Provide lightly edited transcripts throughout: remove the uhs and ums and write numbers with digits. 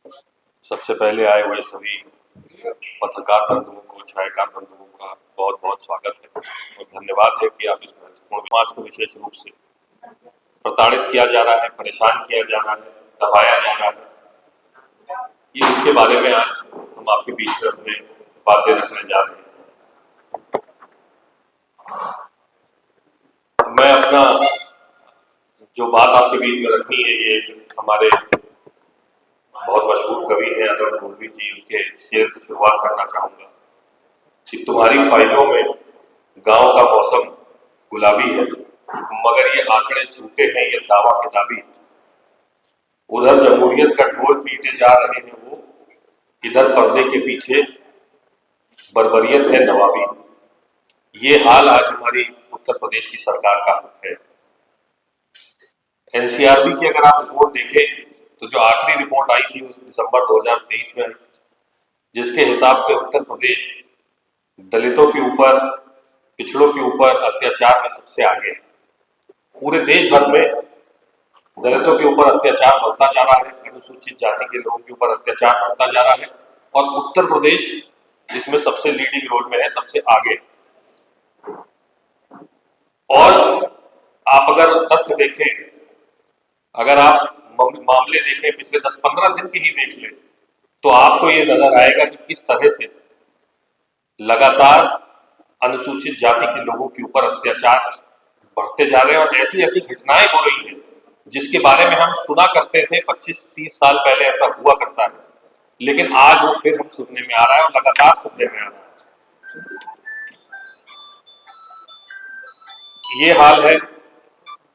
सबसे पहले आए हुए सभी पत्रकार बंधुओं को, छायाकार बंधुओं का बहुत बहुत स्वागत है और धन्यवाद है कि आप इस महत्वपूर्ण समाज को विशेष रूप से प्रताड़ित किया जा रहा है, परेशान किया जा रहा है, दबाया जा रहा है, ये इसके बारे में आज हम आपके बीच में अपने बातें रखने जा रहे हैं। मैं अपना जो बात आपके बीच में रखनी है, ये हमारे बहुत मशहूर कवि हैं अतुल पूर्वी जी, उनके शेर से शुरुआत करना चाहूंगा कि तुम्हारी फाइलों में गांव का मौसम गुलाबी है, मगर ये आंकड़े झूठे हैं, ये दावा किताबी। उधर जमहूरियत का ढोल पीटे जा रहे हैं वो, इधर पर्दे के पीछे बर्बरियत है नवाबी। ये हाल आज हमारी उत्तर प्रदेश की सरकार का है। एनसीआरबी की अगर आप रिपोर्ट देखें तो जो आखिरी रिपोर्ट आई थी उस दिसंबर 2023 में, जिसके हिसाब से उत्तर प्रदेश दलितों के ऊपर, पिछड़ों के ऊपर अत्याचार में सबसे आगे है। पूरे देश भर में दलितों के ऊपर अत्याचार बढ़ता जा रहा है, अनुसूचित जाति के लोगों के ऊपर अत्याचार बढ़ता जा रहा है और उत्तर प्रदेश इसमें सबसे लीडिंग रोल में है, सबसे आगे। और आप अगर तथ्य देखें, अगर आप मामले देखें पिछले 10-15 दिन के ही देख लें, तो आपको ये नजर आएगा कि किस तरह से लगातार अनुसूचित जाति के लोगों के ऊपर अत्याचार बढ़ते जा रहे हैं और ऐसी ऐसी घटनाएं हो रही हैं जिसके बारे में हम सुना करते थे 25-30 साल पहले ऐसा हुआ करता है, लेकिन आज वो फिर हम सुनने में आ रहा है और लगातार सुनने में आ रहा है। ये हाल है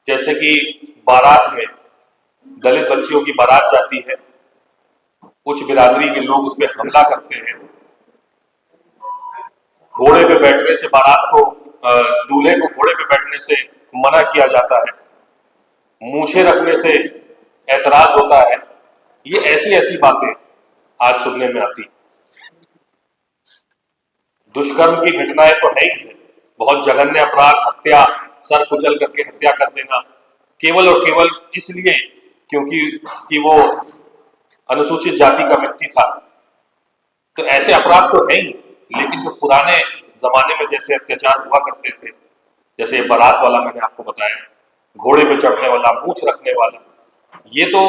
जैसे कि बारात में दलित बच्चियों की बारात जाती है, उच्च बिरादरी के लोग उस पर हमला करते हैं, घोड़े पे बैठने से बारात को, दूल्हे को घोड़े पे बैठने से मना किया जाता है, मूछें रखने से ऐतराज होता है। ये ऐसी ऐसी बातें आज सुनने में आती। दुष्कर्म की घटनाएं तो है ही है, बहुत जघन्य अपराध, हत्या, सर कुचल करके हत्या कर देना, केवल और केवल इसलिए क्योंकि वो अनुसूचित जाति का व्यक्ति था। तो ऐसे अपराध तो है ही, लेकिन जो पुराने जमाने में जैसे अत्याचार हुआ करते थे, जैसे बारात वाला मैंने आपको बताया, घोड़े पे चढ़ने वाला, मूछ रखने वाला, ये तो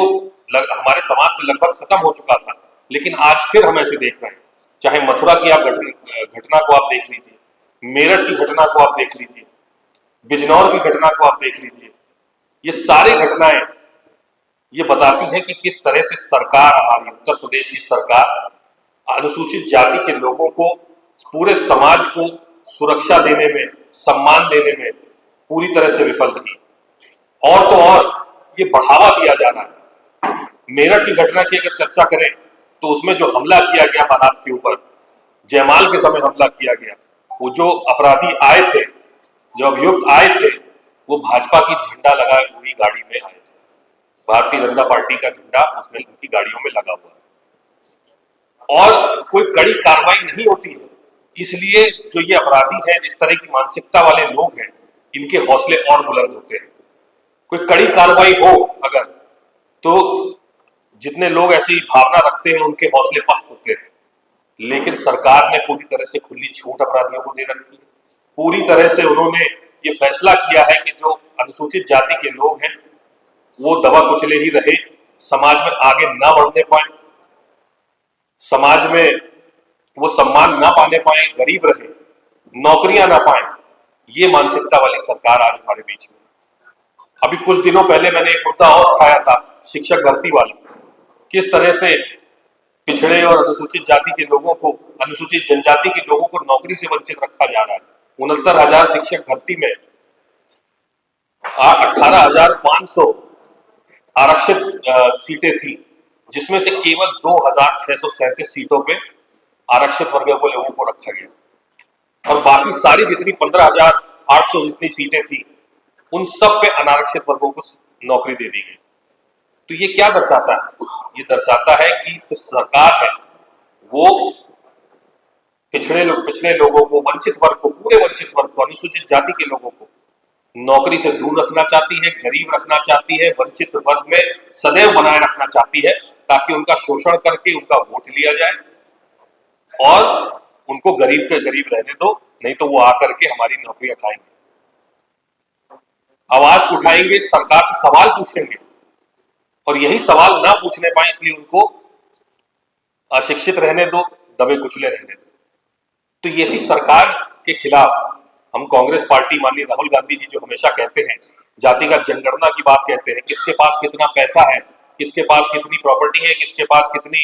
हमारे समाज से लगभग खत्म हो चुका था, लेकिन आज फिर हम ऐसे देख रहे हैं। चाहे मथुरा की आप घटना को आप देख लीजिए, मेरठ की घटना को आप देख लीजिए, बिजनौर की घटना को आप देख लीजिए, ये सारी घटनाएं ये बताती हैं कि किस तरह से सरकार, हमारी उत्तर प्रदेश की सरकार अनुसूचित जाति के लोगों को, पूरे समाज को सुरक्षा देने में, सम्मान देने में पूरी तरह से विफल रही। और तो और ये बढ़ावा दिया जा रहा है। मेरठ की घटना की अगर चर्चा करें तो उसमें जो हमला किया गया बारात के ऊपर, जयमाल के समय हमला किया गया, वो जो अपराधी आए थे, जो अभियुक्त आए थे, वो भाजपा की झंडा लगाए हुई गाड़ी में आए थे। भारतीय जनता पार्टी का झंडा उसमें उनकी गाड़ियों में लगा हुआ है और कोई कड़ी कार्रवाई नहीं होती है। इसलिए जो ये अपराधी हैं, जिस तरह की मानसिकता वाले लोग हैं, इनके हौसले और बुलंद होते हैं। कोई कड़ी कार्रवाई हो अगर, तो जितने लोग ऐसी भावना रखते हैं उनके हौसले पस्त होते हैं। लेकिन सरकार ने पूरी तरह से खुली छूट अपराधियों को दे रखी है। पूरी तरह से उन्होंने ये फैसला किया है कि जो अनुसूचित जाति के लोग हैं वो दबा कुचले ही रहे, समाज में आगे ना बढ़ने पाए, समाज में वो सम्मान ना पाने पाए, गरीब रहे, नौकरियां ना पाए। ये मानसिकता वाली सरकार आज हमारे बीच में। अभी कुछ दिनों पहले मैंने एक मुद्दा और उठाया था, शिक्षक भर्ती वाला। किस तरह से पिछड़े और अनुसूचित जाति के लोगों को, अनुसूचित जनजाति के लोगों को नौकरी से वंचित रखा जा रहा है। 69,000 शिक्षक भर्ती में 18,500 आरक्षित सीटें थी, जिसमें से केवल 2,637 सीटों पे आरक्षित वर्गों को लोगों को रखा गया और बाकी सारी जितनी 15,800 जितनी सीटें थी, उन सब पे अनारक्षित वर्गों को नौकरी दे दी गई। तो ये क्या दर्शाता है? ये दर्शाता है कि जो सरकार है वो पिछड़े लोगों को, वंचित वर्ग को, पूरे वंचित वर्ग को, अनुसूचित जाति के लोगों को नौकरी से दूर रखना चाहती है, गरीब रखना चाहती है, वंचित वर्ग में सदैव बनाए रखना चाहती है। ताकि उनका शोषण करके उनका वोट लिया जाए और उनको गरीब के गरीब रहने दो, नहीं तो वो आकर के हमारी नौकरियां खाएंगे, आवाज उठाएंगे, सरकार से सवाल पूछेंगे और यही सवाल ना पूछने पाए इसलिए उनको अशिक्षित रहने दो, दबे कुचले रहने दो। तो ये ऐसी सरकार के खिलाफ हम कांग्रेस पार्टी, माननीय राहुल गांधी जी जो हमेशा कहते हैं जातिगत जनगणना की बात कहते हैं, किसके पास कितना पैसा है, किसके पास कितनी प्रॉपर्टी है, किसके पास कितनी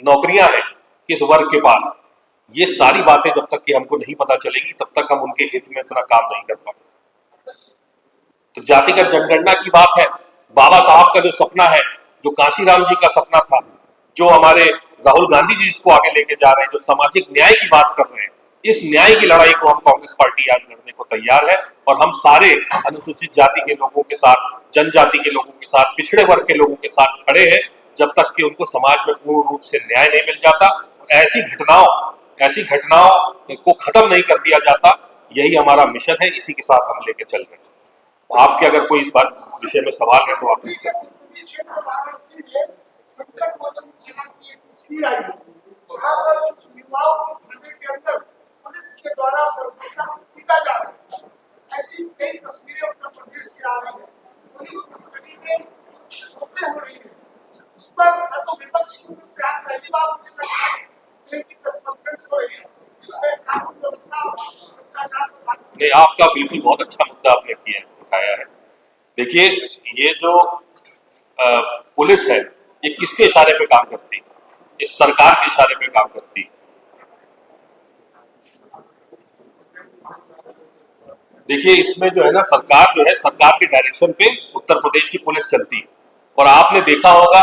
नौकरियां हैं, किस वर्ग के पास, ये सारी बातें जब तक कि हमको नहीं पता चलेगी तब तक हम उनके हित में उतना काम नहीं कर पाएंगे। तो जातिगत जनगणना की बात है, बाबा साहब का जो सपना है, जो कांशीराम जी का सपना था, जो हमारे राहुल गांधी जी जिसको आगे लेके जा रहे हैं, जो सामाजिक न्याय की बात कर रहे हैं, इस न्याय की लड़ाई को हम कांग्रेस पार्टी आज लड़ने को तैयार है और हम सारे अनुसूचित जाति के लोगों के साथ, जनजाति के लोगों के साथ, पिछड़े वर्ग के लोगों के साथ खड़े हैं जब तक कि उनको समाज में पूर्ण रूप से न्याय नहीं मिल जाता और ऐसी घटनाओं को खत्म नहीं कर दिया जाता। यही हमारा मिशन है, इसी के साथ हम लेके चल रहे हैं। आपके अगर कोई इस बात विषय में सवाल है तो आप पूछ सकते हैं। जहां पर कुछ युवाओं को थाने के अंदर पुलिस के द्वारा बर्बरता से पीटा जा रहा है, ऐसी कई तस्वीरें उत्तर प्रदेश से आ रही है। पुलिस कस्टडी में होते हो रही है, उस पर न तो विपक्ष की तरफ से आज पहली बार मुझे लगता है इस तरह की प्रेस कॉन्फ्रेंस हो रही है जिसमें कानून व्यवस्था भ्रष्टाचार पर बात नहीं, आपका बिल्कुल बहुत अच्छा मुद्दा आपने किया उठाया है। देखिए, ये जो पुलिस है ये किसके इशारे पे काम करती है? इस सरकार के इशारे पे काम करती है। देखिए, इसमें जो है ना, सरकार जो है, सरकार के डायरेक्शन पे उत्तर प्रदेश की पुलिस चलती है और आपने देखा होगा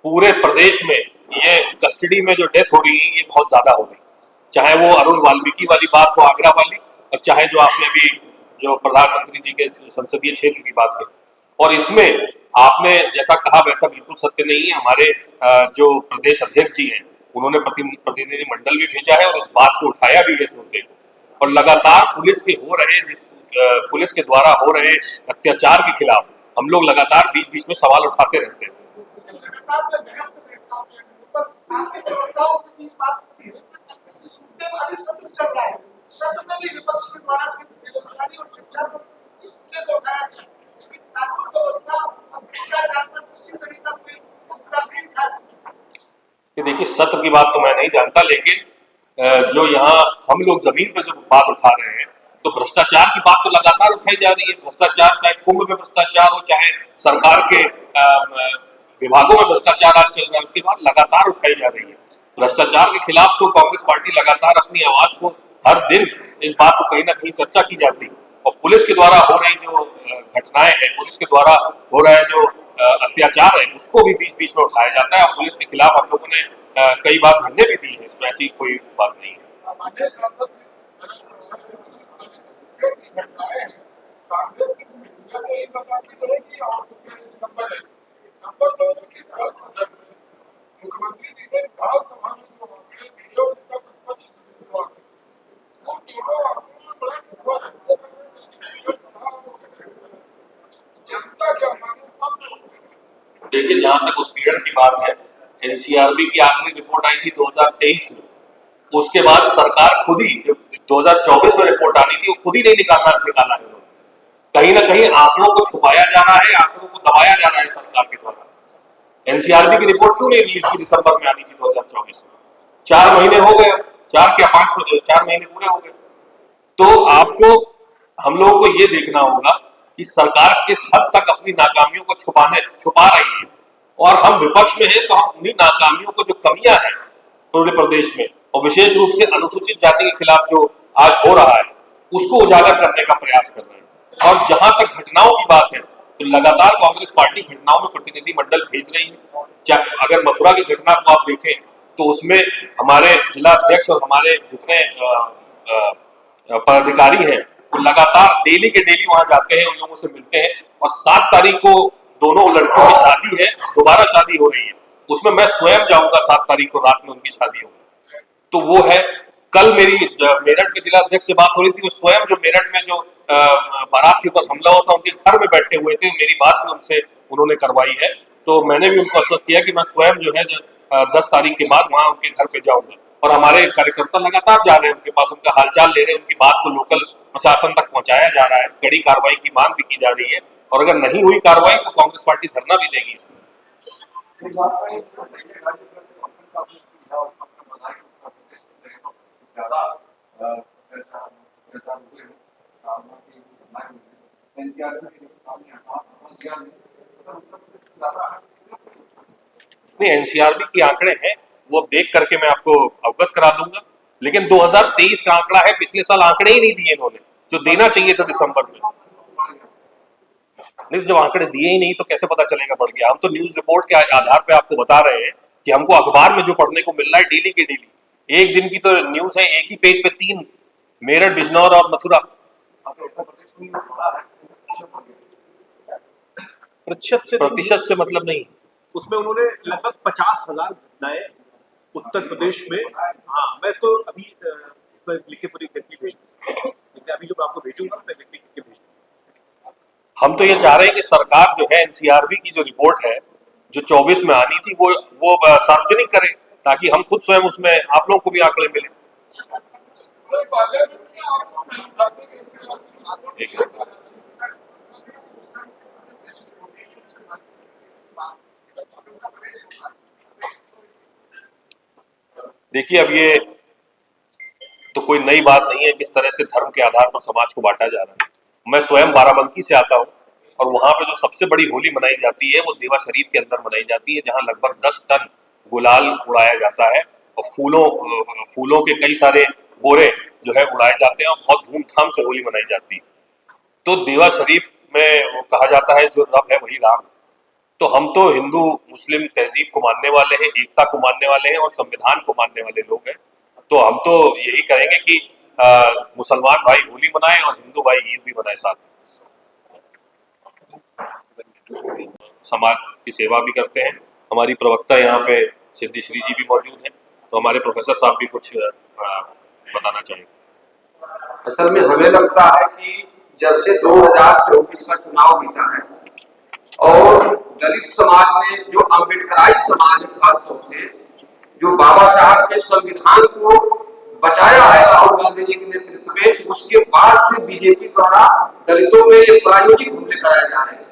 पूरे प्रदेश में ये कस्टडी में जो डेथ हो रही है ये बहुत ज्यादा हो गई, चाहे वो अरुण वाल्मीकि वाली बात हो आगरा वाली, और चाहे जो आपने अभी जो प्रधानमंत्री जी के संसदीय क्षेत्र की बात कही। और इसमें आपने जैसा कहा वैसा बिल्कुल सत्य नहीं है। हमारे जो प्रदेश अध्यक्ष जी हैं उन्होंने प्रतिनिधि मंडल भी भेजा है और इस बात को उठाया भी है इस मुद्दे को, और लगातार पुलिस के द्वारा हो रहे अत्याचार के खिलाफ हम लोग लगातार बीच बीच में सवाल उठाते रहते हैं। देखिए, सत्र की बात तो मैं नहीं जानता, लेकिन जो यहाँ हम लोग जमीन पे जो बात उठा रहे हैं तो भ्रष्टाचार की बात तो लगातार उठाई जा रही है। भ्रष्टाचार, चाहे कुंभ में भ्रष्टाचार हो, चाहे सरकार के विभागों में भ्रष्टाचार आज चल रहा है, उसके बाद लगातार उठाई जा रही है। भ्रष्टाचार के खिलाफ तो कांग्रेस पार्टी लगातार अपनी आवाज को, हर दिन इस बात को कहीं ना कहीं चर्चा की जाती है। और पुलिस के द्वारा हो रही जो घटनाएं हैं, पुलिस के द्वारा हो रहा है जो अत्याचार है, उसको भी बीच बीच में उठाया जाता है और पुलिस के खिलाफ हम लोगों ने कई बार धरने भी दिए हैं। इसमें ऐसी कोई बात नहीं है। देखिए, जहां तक उत्पीड़न की बात है, एनसीआरबी की आखिरी रिपोर्ट आई थी 2023 में, उसके बाद सरकार खुद ही, 2024 में रिपोर्ट आनी थी, वो खुद ही नहीं निकाला है। कहीं ना कहीं आंकड़ों को छुपाया जा रहा है, आंकड़ों को दबाया जा रहा है सरकार के द्वारा। एनसीआरबी की रिपोर्ट क्यों नहीं रिलीज की? दिसंबर में आनी थी 2024 में, 4 महीने हो गए, 4 महीने पूरे हो गए। तो आपको, हम लोगों को ये देखना होगा कि सरकार किस हद तक अपनी नाकामियों को छुपा रही है, और हम विपक्ष में हैं तो हम उन्हीं नाकामियों को, जो कमियां हैं पूरे प्रदेश में और विशेष रूप से अनुसूचित जाति के खिलाफ जो आज हो रहा है, उसको उजागर करने का प्रयास कर रहे हैं। और जहां तक घटनाओं की बात है तो लगातार कांग्रेस पार्टी घटनाओं में प्रतिनिधि मंडल भेज रही है। अगर मथुरा की घटना को आप देखें तो उसमें हमारे जिला अध्यक्ष और हमारे जितने पदाधिकारी हैं वो लगातार डेली के डेली वहां जाते हैं, उन लोगों से मिलते हैं। और 7 तारीख को दोनों लड़कियों की शादी है, दोबारा शादी हो रही है, उसमें मैं स्वयं जाऊंगा। 7 तारीख को रात में उनकी शादी होगी। तो वो है, कल मेरी मेरठ के जिला अध्यक्ष से बात हो रही थी, वो स्वयं जो मेरठ में जो बारात के ऊपर हमला हुआ था उनके घर में बैठे हुए थे, मेरी बात भी उनसे उन्होंने करवाई है। तो मैंने भी उनको आश्वस्त किया कि मैं स्वयं जो है 10 तारीख के बाद वहां उनके घर पे जाऊंगा। और हमारे कार्यकर्ता लगातार जा रहे हैं उनके पास, उनका हालचाल ले रहे हैं, उनकी बात को लोकल प्रशासन तक पहुंचाया जा रहा है, कड़ी कार्रवाई की मांग भी की जा रही है। और अगर नहीं हुई कार्रवाई तो कांग्रेस पार्टी धरना भी देगी इसमें। नहीं, एनसीआरबी के आंकड़े हैं, वो अब देख करके मैं आपको अवगत करा दूंगा। लेकिन 2023 का आंकड़ा है, पिछले साल आंकड़े ही नहीं दिए इन्होंने, जो देना चाहिए था दिसंबर में। नहीं, जब आंकड़े दिए ही नहीं तो कैसे पता चलेगा बढ़ गया? हम तो न्यूज रिपोर्ट के आधार पे आपको बता रहे हैं कि हमको अखबार में जो पढ़ने को मिल रहा है डेली की डेली। एक दिन की तो न्यूज है, एक ही पेज पे 3, मेरठ, बिजनौर और मथुरा। प्रतिशत से मतलब नहीं है। उसमें उन्होंने लगभग 50,000 घटनाएं उत्तर प्रदेश में, हाँ मैं इसको अभी लिख के पूरी करके भेजूंगा, अभी जो आपको भेजूंगा मैं लिख के भेजूंगा। हम तो ये चाह रहे हैं कि सरकार जो है एनसीआरबी की जो रिपोर्ट है जो 24 में आनी थी वो सार्वजनिक करे, ताकि हम खुद स्वयं उसमें आप लोगों को भी आंकड़े मिले। देखिए, अब ये तो कोई नई बात नहीं है किस तरह से धर्म के आधार पर समाज को बांटा जा रहा है। मैं स्वयं बाराबंकी से आता हूँ और वहां पे जो सबसे बड़ी होली मनाई जाती है वो देवा शरीफ के अंदर मनाई जाती है, जहां लगभग 10 टन गुलाल उड़ाया जाता है और फूलों के कई सारे बोरे जो है उड़ाए जाते हैं और बहुत धूमधाम से होली मनाई जाती है। तो देवा शरीफ में वो कहा जाता है जो रब है वही राम। तो हम तो हिंदू मुस्लिम तहजीब को मानने वाले हैं, एकता को मानने वाले हैं और संविधान को मानने वाले लोग हैं। तो हम तो यही करेंगे कि मुसलमान भाई होली मनाएं और हिंदू भाई ईद भी मनाएं साथ। समाज की सेवा भी करते हैं। हमारी प्रवक्ता यहाँ पे सिद्धि श्री जी भी मौजूद हैं, तो हमारे प्रोफेसर साहब भी कुछ बताना चाहेंगे। असल में हमें लगता है कि जब से 2024 का चुनाव बीता है और दलित समाज ने, जो अम्बेडकराई समाज है खासतौर से, जो बाबा साहब के संविधान को बचाया है राहुल गांधी जी के नेतृत्व में, उसके बाद से बीजेपी द्वारा दलितों में प्रायोजित हमले कराए जा रहे हैं।